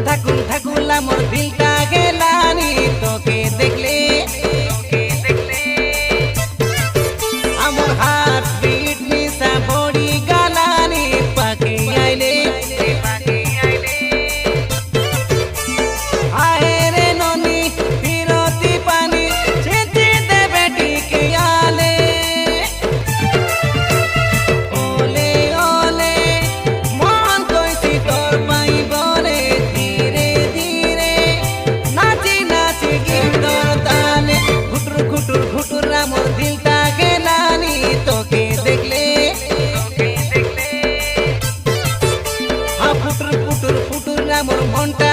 ঠাকুর ঠাকুলা মোর দিলটা গেলানি তোকে দেখলে আমার হার্ট বিট নিশা বড়ি গালানি পাকে আইলে আয় রে ননি ফিরতি পানি ছেঁচে দেবে টিকে আলে ওলে ওলে মন কইছি তোর পাই বলে ধীরে ধীরে নাচি নাচি গিন্দর তালে ঘুটুর ঘুটুর ঘুটুর আমার দিলটা গেলানি তোকে দেখলে ফুটুর ফুটুর ফুটুর আমার মনটা